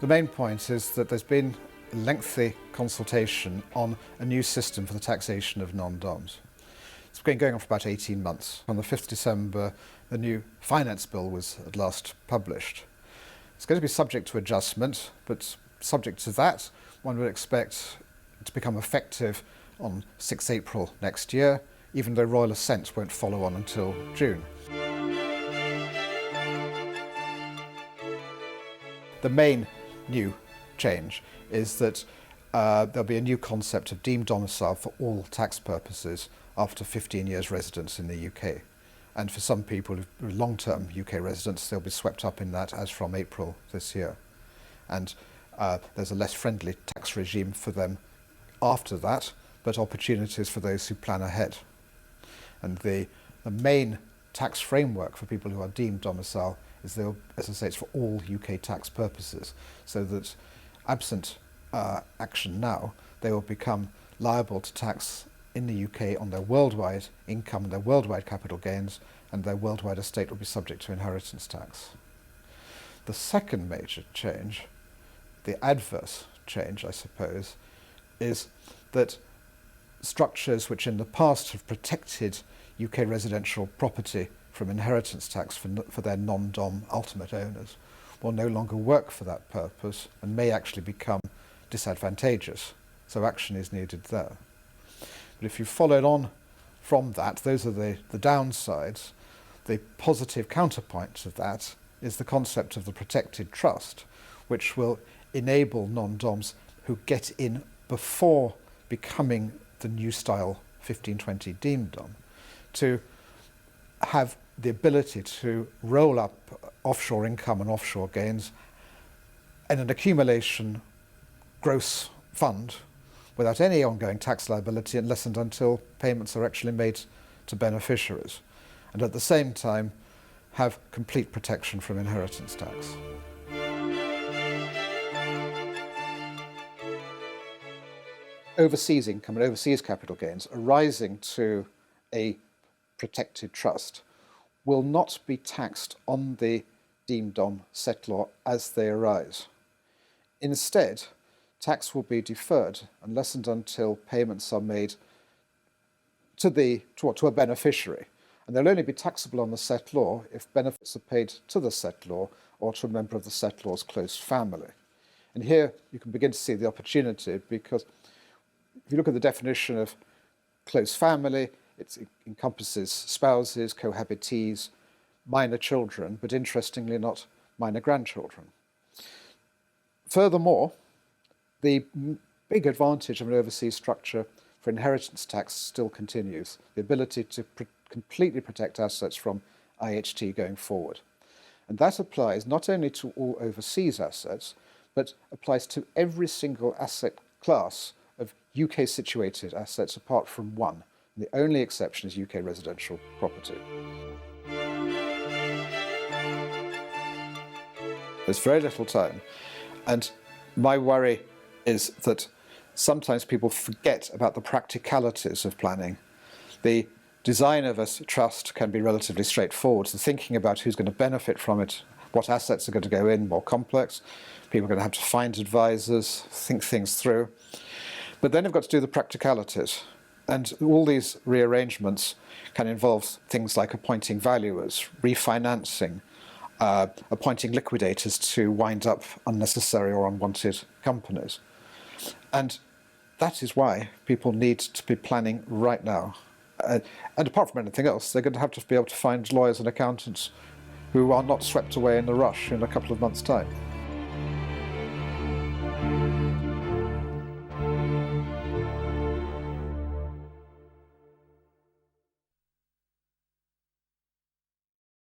The main point is that there's been a lengthy consultation on a new system for the taxation of non-DOMs. It's been going on for about 18 months. On the 5th December, the new finance bill was at last published. It's going to be subject to adjustment, but subject to that, one would expect it to become effective on 6 April next year, even though royal assent won't follow on until June. The main new change is that there'll be a new concept of deemed domicile for all tax purposes after 15 years residence in the UK. And for some people who are long-term UK residents, they'll be swept up in that as from April this year. And there's a less friendly tax regime for them after that, but opportunities for those who plan ahead. And the main tax framework for people who are deemed domicile is, as I say, it's for all UK tax purposes, so that absent action now, they will become liable to tax in the UK on their worldwide income and their worldwide capital gains, and their worldwide estate will be subject to inheritance tax. The second major change, the adverse change, I suppose, is that structures which in the past have protected UK residential property from inheritance tax for their non-DOM ultimate owners will no longer work for that purpose and may actually become disadvantageous. So action is needed there. But if you followed on from that, those are the downsides. The positive counterpoint of that is the concept of the protected trust, which will enable non-DOMs who get in before becoming the new style 1520 deemed DOM to have the ability to roll up offshore income and offshore gains in an accumulation gross fund without any ongoing tax liability unless and until payments are actually made to beneficiaries, and at the same time have complete protection from inheritance tax. Overseas income and overseas capital gains arising to a protected trust will not be taxed on the deemed DOM settlor as they arise. Instead, tax will be deferred unless and until payments are made to a beneficiary, and they'll only be taxable on the settlor if benefits are paid to the settlor or to a member of the settlor's close family. And here you can begin to see the opportunity, because if you look at the definition of close family, it encompasses spouses, cohabitees, minor children, but interestingly not minor grandchildren. Furthermore, the big advantage of an overseas structure for inheritance tax still continues, the ability to completely protect assets from IHT going forward. And that applies not only to all overseas assets, but applies to every single asset class of UK situated assets apart from one. The only exception is UK residential property. There's very little time, and my worry is that sometimes people forget about the practicalities of planning. The design of a trust can be relatively straightforward. The thinking about who's going to benefit from it, what assets are going to go in, more complex. People are going to have to find advisors, think things through. But then you've got to do the practicalities. And all these rearrangements can involve things like appointing valuers, refinancing, appointing liquidators to wind up unnecessary or unwanted companies. And that is why people need to be planning right now. And apart from anything else, they're going to have to be able to find lawyers and accountants who are not swept away in the rush in a couple of months' time.